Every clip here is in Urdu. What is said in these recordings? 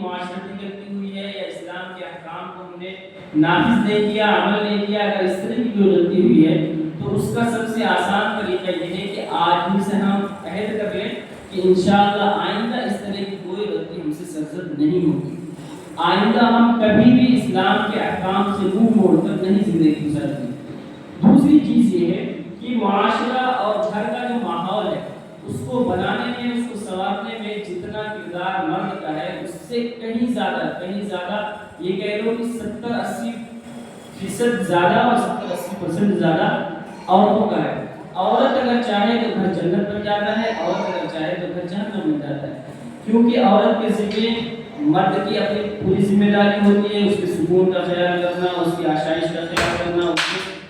معاشرتی غلطی ہوئی ہے یا اسلام کے احکام کو ہم نے نافذ نہیں کیا، عمل نہیں کیا، اگر اس طرح کی کوئی غلطی ہوئی ہے تو اس کا سب سے آسان طریقہ یہ ہے کہ آج ہی سے ہم عہد کر لیں کہ انشاءاللہ آئندہ اس طرح کی کوئی غلطی ہم سے سرزد نہیں ہوگی، آئندہ ہم کبھی بھی اسلام کے احکام سے منہ موڑ کر نہیں زندگی گزاریں۔ دوسری چیز یہ ہے کہ معاشرہ اور گھر کا جو ماحول ہے اس کو بنانے میں، اس کو سنوارنے میں جتنا کردار مرد کا ہے اس سے کہیں زیادہ یہ کہہ لو کہ 70-80% زیادہ اور 70-80% زیادہ عورتوں کا ہے۔ عورت اگر چاہے تو گھر جنت بن جاتا ہے، عورت اگر چاہے تو گھر جہنم بن جاتا ہے، کیونکہ عورت کے ذمے مرد کی اپنی پوری ذمہ داری ہوتی ہے، اس کے سکون کا خیال کرنا، اس کی آشائش کا خیال کرنا، اس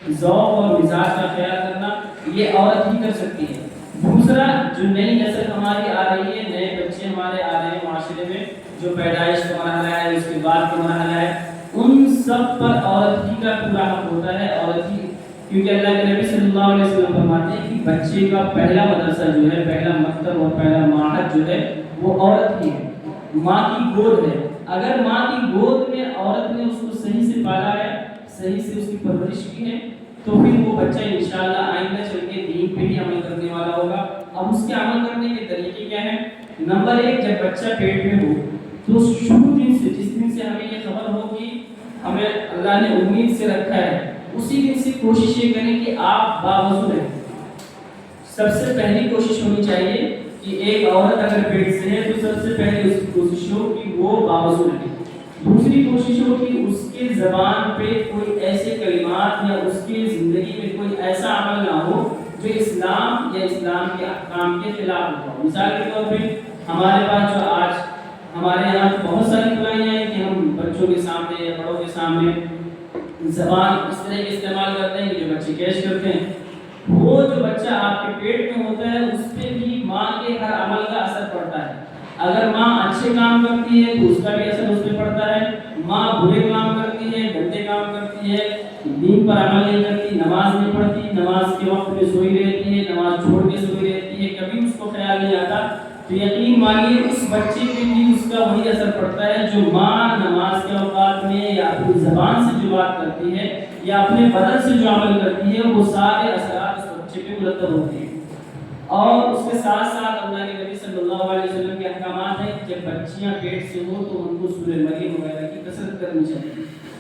کے ذوق اور مزاج کا خیال کرنا، یہ عورت ہی کر سکتی ہے۔ دوسرا، جو نئی نسل ہماری آ رہی ہے، نئے بچے ہمارے آ رہے ہیں معاشرے میں، جو پیدائش کا مرحلہ ہے، اس کے بعد کا مرحلہ ہے، ان سب پر عورت ہی کا پورا حق ہوتا ہے، عورت ہی، کیونکہ اللہ کے نبی صلی اللہ علیہ وسلم فرماتے ہیں کہ بچے کا پہلا مدرسہ جو ہے، پہلا مکتب اور پہلا معہد جو ہے وہ عورت ہی ہے، ماں کی گود ہے۔ اگر ماں کی گود میں عورت نے اس کو صحیح سے پالا ہے، صحیح سے اس کی پرورش کی ہے، تو پھر وہ بچہ انشاءاللہ آئندہ چل کے دین پہ بھی عمل کرنے والا ہوگا۔ اب اس کے عمل کرنے کے طریقے کیا ہیں؟ نمبر 1، جب بچہ پیٹ میں ہو تو شروع دن سے، جس دن سے ہمیں یہ خبر ہو کہ ہمیں اللہ نے امید سے رکھا ہے، اسی دن سے کوشش یہ کریں کہ آپ باوضو رہیں۔ سب سے پہلی کوشش ہونی چاہیے کہ ایک عورت اگر پیٹ سے ہے تو سب سے پہلے اس کی کوشش ہو کہ وہ باوضو رہے۔ دوسری کوشش ہو کہ اس کے زبان پہ کوئی ایسے کلمات یا اس کی زندگی میں کوئی ایسا عمل نہ ہو جو اسلام یا اسلام کے احکام کے خلاف ہو۔ مثال کے طور پہ ہمارے پاس جو آج ہمارے یہاں بہت ساری برائیاں ہیں کہ ہم بچوں کے سامنے یا بڑوں کے سامنے زبان اس طرح کے استعمال کرتے ہیں کہ جو بچے کیش کرتے ہیں۔ وہ جو بچہ آپ کے پیٹ میں ہوتا ہے اس پہ بھی ماں کے ہر عمل کا اثر پڑتا ہے۔ اگر ماں اچھے کام کرتی ہے تو اس کا بھی اثر اس پہ پڑتا ہے، ماں برے کام کرتی ہے، گندے کام کرتی ہے، دین پر عمل نہیں کرتی، نماز نہیں پڑھتی، نماز کے وقت میں سوئی رہتی ہے، نماز چھوڑ کے سوئی رہتی ہے، کبھی اس کو خیال نہیں آتا، تو یقین مانیے اس بچے پہ بھی اس کا وہی اثر پڑتا ہے جو ماں نماز کے اوقات میں یا اپنی زبان سے جو بات کرتی ہے یا اپنے بدن سے جو عمل کرتی ہے، وہ سارے اثرات اس بچے پہ مرتب ہوتے ہیں۔ اور اس کے ساتھ ساتھ اللہ کے نبی صلی اللہ علیہ وسلم کے احکامات ہیں کہ جب بچیاں پیٹ سے ہو تو ان کو سورہ مریم وغیرہ کی کثرت کرنی چاہیے،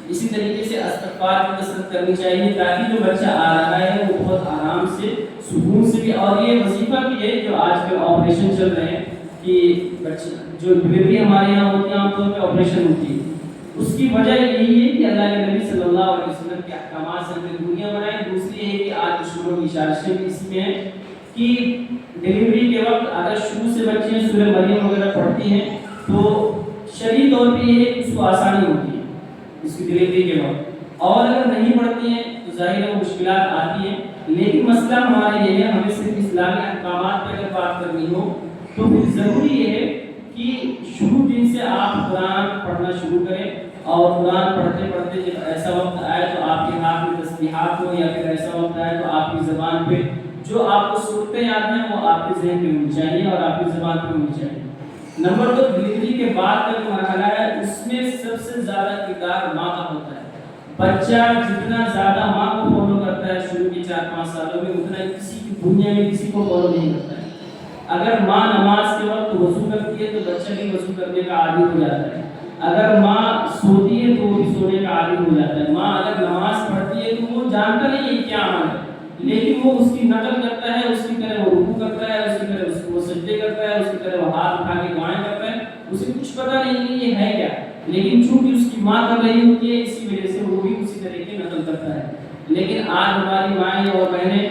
اسی طریقے سے استغفار کی کثرت کرنی چاہیے تاکہ جو بچہ آ رہا ہے وہ بہت آرام سے، سکون سے بھی، اور یہ وظیفہ بھی ہے جو آج کل آپریشن چل رہے ہیں کہ بچے جو ڈلیوری ہمارے یہاں ہوتی ہے عام طور پہ آپریشن ہوتی ہے، اس کی وجہ یہی ہے کہ اللہ کے نبی صلی اللہ علیہ وسلم کے احکامات سے ہم نے دنیا بنائی۔ دوسری ہے کہ آج دشمنوں کی سازشیں بھی اس میں ہیں کہ ڈلیوری کے وقت اگر شروع سے بچے سورہ مریم وغیرہ پڑھتی ہیں تو شرعی طور پہ یہ ہے کہ اس کو آسانی ہوتی ہے اس کی ڈلیوری کے وقت، اور اگر نہیں پڑھتی ہیں تو ظاہر ہے مشکلات آتی ہیں۔ لیکن مسئلہ ہمارا یہ ہے، ہمیں صرف اسلامی احکامات پہ اگر بات کرنی ہو تو پھر ضروری یہ ہے کہ شروع دن سے آپ قرآن پڑھنا شروع کریں، اور قرآن پڑھتے پڑھتے جب ایسا وقت آئے تو آپ کے ہاتھ میں تسبیحات ہو، یا پھر ایسا وقت آئے تو آپ کی زبان پہ جو آپ کو صورتیں یاد ہیں وہ آپ کے ذہن میں ہونی چاہیے اور آپ کی زبان پہ ہونی چاہیے۔ نمبر 2، ڈلیوری کے بعد کا جو مرحلہ ہے اس میں سب سے زیادہ کردار ماں کا ہوتا ہے۔ بچہ جتنا زیادہ ماں کو فالو کرتا ہے شروع کے 4-5 سالوں میں، اتنا کسی کی دنیا میں کسی کو فالو نہیں کرتا ہے۔ اگر ماں نماز کے وقت وضو کرتی ہے تو بچہ بھی وضو کرنے کا عادی ہو جاتا ہے، اگر ماں سوتی ہے تو وہ بھی سونے کا عادی ہو جاتا ہے، ماں اگر نماز پڑھتی ہے تو وہ جانتا نہیں ہے کیا عمل ہے، لیکن وہ اس کی نقل کرتا ہے، اس کی طرح وہ رکوع کرتا ہے، اس کی طرح وہ سجدے کرتا ہے، اس کی طرح وہ ہاتھ اٹھا کے دعائیں کرتا ہے، اسے کچھ پتہ نہیں ہے یہ ہے کیا، لیکن چونکہ اس کی ماں کر رہی ہوتی ہے اسی وجہ سے وہ بھی اسی طرح کی نقل کرتا ہے۔ لیکن آج ہماری مائیں اور بہنیں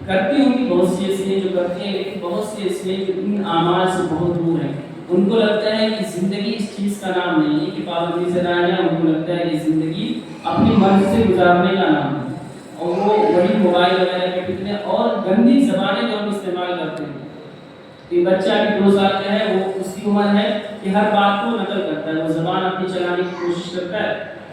کرتی ہوں گی، بہت سی ایسی ہیں جو کرتی ہیں، لیکن بہت سی ایسی ہیں جو ان اعمال سے بہت دور ہیں۔ ان کو لگتا ہے کہ زندگی اس چیز کا نام نہیں ہے کہ پابندی سے رہ جائیں، ان کو لگتا ہے کہ زندگی اپنی مرضی سے گزارنے کا نام ہے، اور وہ وہی موبائل وغیرہ کے فتنے اور گندی زبانیں جو ہم استعمال کرتے ہیں کہ بچہ ابھی 2 سال کا ہے، وہ اس کی عمر ہے کہ ہر بات کو نقل کرتا ہے، وہ زبان اپنی چلانے کی کوشش کرتا ہے،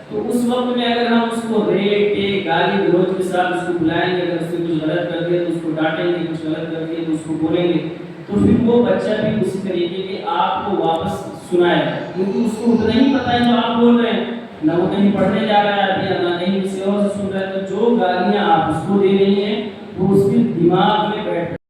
تو اس وقت میں اگر ہم اس کو ریٹ ٹیک گالی گلوچ کے ساتھ اس کو بلائیں گے، اگر اس نے کچھ غلط کر دیا تو اس کو ڈانٹیں گے، کچھ غلط کر دیا تو اس کو بولیں گے، تو پھر وہ بچہ بھی اسی طریقے کے آپ کو واپس سنائے، کیونکہ اس کو اتنا ہی پتہ ہے جو آپ بول رہے ہیں، نہ وہ کہیں پڑھنے جا رہا ہے یا نہ کہیں کسی اور سے سن رہا ہے، تو جو گالیاں آپ اس کو دے رہی ہیں وہ اس کے دماغ